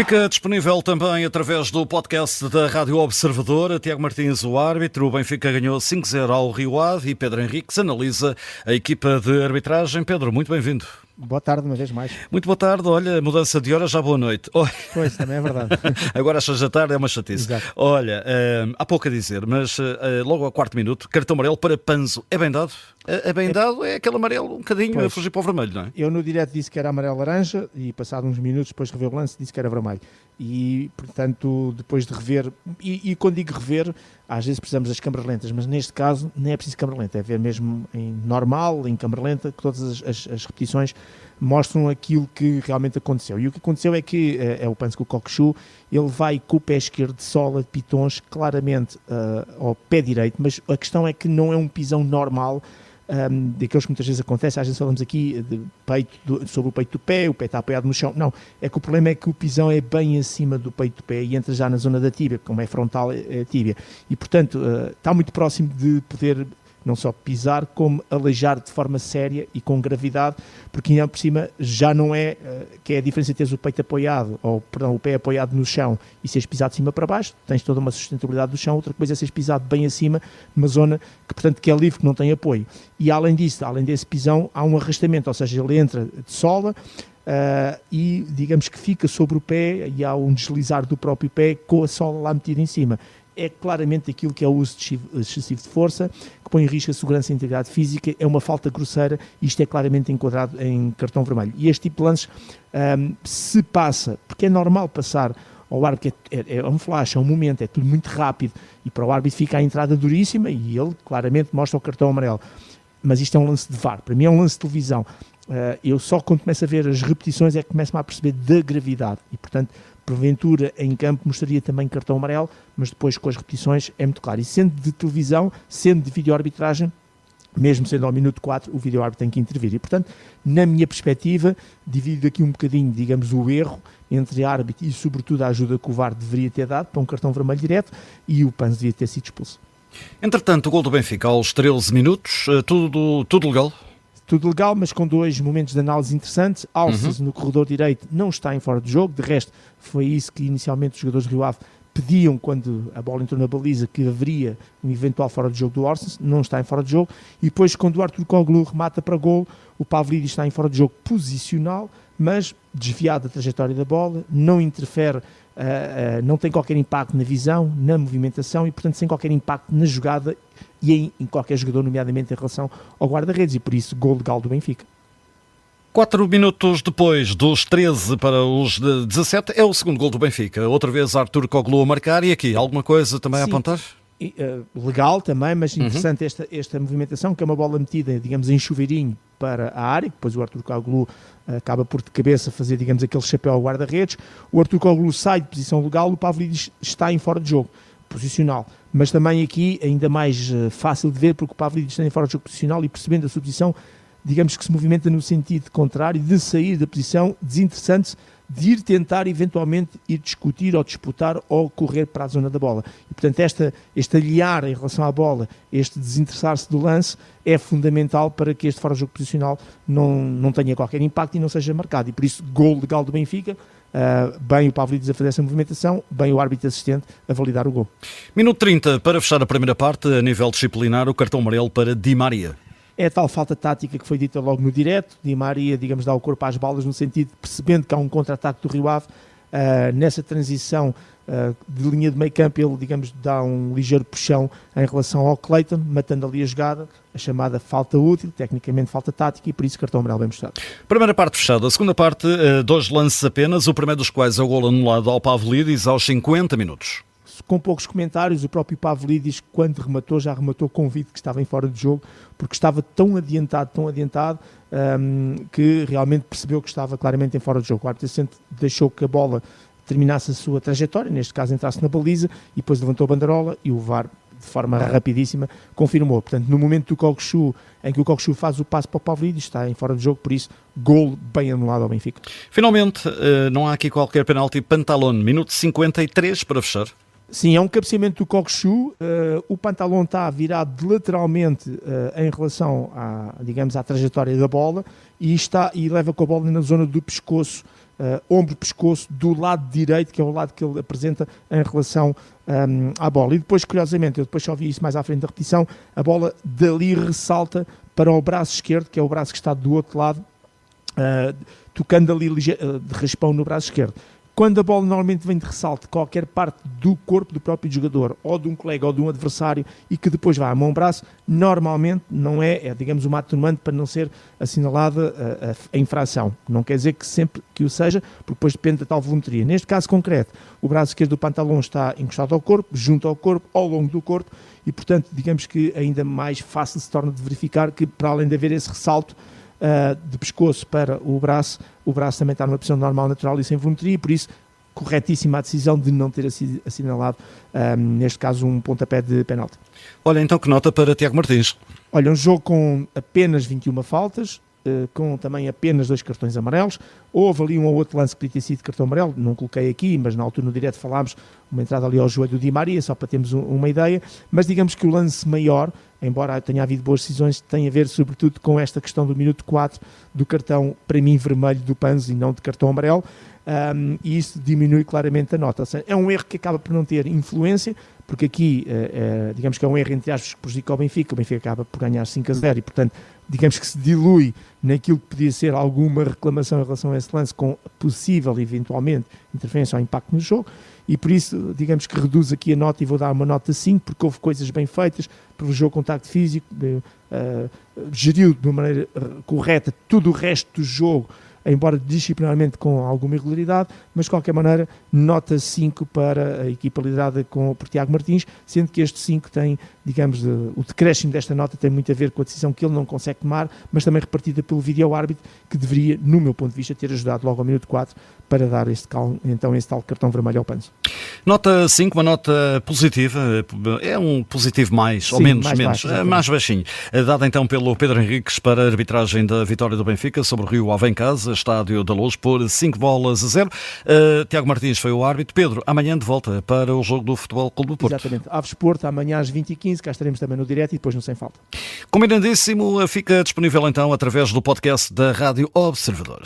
Fica disponível também através do podcast da Rádio Observador. Tiago Martins, o árbitro. O Benfica ganhou 5-0 ao Rio Ave e Pedro Henriques analisa a equipa de arbitragem. Pedro, muito bem-vindo. Boa tarde, uma vez mais. Muito boa tarde. Olha, mudança de hora, já boa noite. Oh. Pois, também é verdade. Agora às 6 da tarde é uma chatice. Exato. Olha, há pouco a dizer, mas logo ao quarto minuto, cartão amarelo para Panzo. É bem dado? É bem dado? É aquele amarelo um bocadinho a fugir para o vermelho, não é? Eu no direto disse que era amarelo-laranja e passado uns minutos depois de rever o lance disse que era vermelho. E, portanto, depois de rever, e quando digo rever, às vezes precisamos das câmaras lentas, mas neste caso nem é preciso câmara lenta, é ver mesmo em normal, em câmara lenta, que todas as repetições mostram aquilo que realmente aconteceu. E o que aconteceu é que é o Panzo com o Cockchu, ele vai com o pé esquerdo de sola de pitons claramente ao pé direito, mas a questão é que não é um pisão normal, daqueles que muitas vezes acontece. Às vezes falamos aqui de peito, sobre o peito do pé, o pé está apoiado no chão. Não, é que o problema é que o pisão é bem acima do peito do pé e entra já na zona da tíbia, como é frontal, é tíbia. E, portanto, está muito próximo de poder não só pisar, como aleijar de forma séria e com gravidade, porque ainda por cima já não é, que é a diferença de teres o peito apoiado, ou perdão, o pé apoiado no chão e seres pisado de cima para baixo, tens toda uma sustentabilidade do chão. Outra coisa é seres pisado bem acima, numa zona que, portanto, que é livre, que não tem apoio. E além disso, além desse pisão, há um arrastamento, ou seja, ele entra de sola, e digamos que fica sobre o pé e há um deslizar do próprio pé com a sola lá metida em cima. É claramente aquilo que é o uso excessivo de força, que põe em risco a segurança e a integridade física, é uma falta grosseira e isto é claramente enquadrado em cartão vermelho. E este tipo de lances se passa, porque é normal passar ao árbitro, é um flash, é um momento, é tudo muito rápido e para o árbitro fica a entrada duríssima e ele claramente mostra o cartão amarelo. Mas isto é um lance de VAR, para mim é um lance de televisão. Eu só quando começo a ver as repetições é que começo a perceber da gravidade e, portanto, porventura em campo mostraria também cartão amarelo, mas depois com as repetições é muito claro. E sendo de televisão, sendo de vídeo-arbitragem, mesmo sendo ao minuto 4, o vídeo-árbitro tem que intervir. E, portanto, na minha perspectiva, divido aqui um bocadinho, digamos, o erro entre árbitro e, sobretudo, a ajuda que o VAR deveria ter dado para um cartão vermelho direto e o Panzo devia ter sido expulso. Entretanto, o gol do Benfica aos 13 minutos, tudo legal? Tudo legal, mas com dois momentos de análise interessantes. Alces no corredor direito não está em fora de jogo, de resto foi isso que inicialmente os jogadores do Rio Ave pediam quando a bola entrou na baliza, que haveria um eventual fora de jogo do Alces, não está em fora de jogo. E depois quando o Artur Koglu remata para golo, o Pavlidis está em fora de jogo posicional, mas desviado da trajetória da bola, não interfere, não tem qualquer impacto na visão, na movimentação e, portanto, sem qualquer impacto na jogada e em qualquer jogador, nomeadamente em relação ao guarda-redes, e por isso gol legal do Benfica. 4 minutos depois dos 13 para os 17 é o segundo gol do Benfica. Outra vez Artur Koglu a marcar e aqui alguma coisa também a apontar? Legal também, mas interessante esta movimentação, que é uma bola metida, digamos, em chuveirinho para a área, depois o Artur Koglu acaba por de cabeça fazer, digamos, aquele chapéu ao guarda-redes. O Artur Koglu sai de posição legal, o Pavlidis está em fora de jogo, posicional. Mas também aqui ainda mais fácil de ver, porque o Pavlidis está em fora de jogo posicional e percebendo a sua posição, digamos que se movimenta no sentido contrário, de sair da posição, desinteressante-se, de ir tentar eventualmente ir discutir ou disputar ou correr para a zona da bola. E, portanto, este aliar em relação à bola, este desinteressar-se do lance, é fundamental para que este fora de jogo posicional não tenha qualquer impacto e não seja marcado. E por isso, gol legal do Benfica, bem o Pavlidis a fazer essa movimentação, bem o árbitro assistente a validar o gol. Minuto 30 para fechar a primeira parte, a nível disciplinar, o cartão amarelo para Di Maria. É a tal falta tática que foi dita logo no direto. Di Maria, digamos, dá o corpo às balas no sentido de, percebendo que há um contra-ataque do Rio Ave, nessa transição de linha de meio campo, ele, digamos, dá um ligeiro puxão em relação ao Clayton, matando ali a jogada, a chamada falta útil, tecnicamente falta tática, e por isso cartão amarelo bem mostrado. Primeira parte fechada. A segunda parte, 2 lances apenas, o primeiro dos quais é o golo anulado ao Pavlidis aos 50 minutos. Com poucos comentários, o próprio Pavlidis, quando rematou, já rematou convite que estava em fora de jogo, porque estava tão adiantado, que realmente percebeu que estava claramente em fora de jogo. O árbitro deixou que a bola terminasse a sua trajetória, neste caso entrasse na baliza, e depois levantou a banderola e o VAR, de forma rapidíssima, confirmou. Portanto, no momento do Cockchu, em que o Cockchu faz o passo para o Pavlidis, está em fora de jogo, por isso, golo bem anulado ao Benfica. Finalmente, não há aqui qualquer penalti. Pantalone, minuto 53 para fechar. Sim, é um cabeceamento do Cockchu, o Pantalone está virado lateralmente em relação à trajetória da bola e leva com a bola na zona do pescoço ombro-pescoço do lado direito, que é o lado que ele apresenta em relação à bola. E depois, curiosamente, eu depois só vi isso mais à frente da repetição, a bola dali ressalta para o braço esquerdo, que é o braço que está do outro lado, tocando ali de raspão no braço esquerdo. Quando a bola normalmente vem de ressalto de qualquer parte do corpo do próprio jogador, ou de um colega ou de um adversário, e que depois vai à mão-braço, normalmente não é digamos, uma atenuante para não ser assinalada a infração. Não quer dizer que sempre que o seja, porque depois depende da tal volumetria. Neste caso concreto, o braço esquerdo do pantalão está encostado ao corpo, junto ao corpo, ao longo do corpo, e portanto, digamos que ainda mais fácil se torna de verificar que, para além de haver esse ressalto de pescoço para o braço também está numa posição normal, natural e sem volumetria, e por isso corretíssima a decisão de não ter assinalado, neste caso, um pontapé de penalti. Olha, então que nota para Tiago Martins? Olha, um jogo com apenas 21 faltas, com também apenas 2 cartões amarelos. Houve ali um ou outro lance que podia ter sido cartão amarelo, não coloquei aqui, mas na altura no direto falámos, uma entrada ali ao joelho do Di Maria, só para termos uma ideia, mas digamos que o lance maior, embora tenha havido boas decisões, tem a ver sobretudo com esta questão do minuto 4 do cartão, para mim, vermelho do Panzo e não de cartão amarelo, e isso diminui claramente a nota. Ou seja, é um erro que acaba por não ter influência, porque aqui, digamos que é um erro entre aspas que prejudica o Benfica acaba por ganhar 5-0 e, portanto, digamos que se dilui naquilo que podia ser alguma reclamação em relação a esse lance, com possível, eventualmente, interferência ou impacto no jogo, e por isso, digamos que reduz aqui a nota e vou dar uma nota 5, porque houve coisas bem feitas, provocou contacto físico, geriu de uma maneira correta tudo o resto do jogo, embora disciplinarmente com alguma irregularidade, mas de qualquer maneira nota 5 para a equipa liderada por Tiago Martins, sendo que este 5 tem, digamos, o decréscimo desta nota tem muito a ver com a decisão que ele não consegue tomar, mas também repartida pelo vídeo-árbitro, que deveria, no meu ponto de vista, ter ajudado logo ao minuto 4 para dar esse tal cartão vermelho ao Panzo. Nota 5, uma nota positiva, é um positivo mais, Sim, ou menos, mais baixinho. Dada então pelo Pedro Henriques para a arbitragem da vitória do Benfica sobre o Rio Ave em casa, Estádio da Luz, por 5-0. Tiago Martins foi o árbitro. Pedro, amanhã de volta para o jogo do Futebol Clube do Porto. Exatamente. Aves Porto, amanhã às 20h15, cá estaremos também no direto e depois no Sem Falta. Combinadíssimo, fica disponível então através do podcast da Rádio Observador.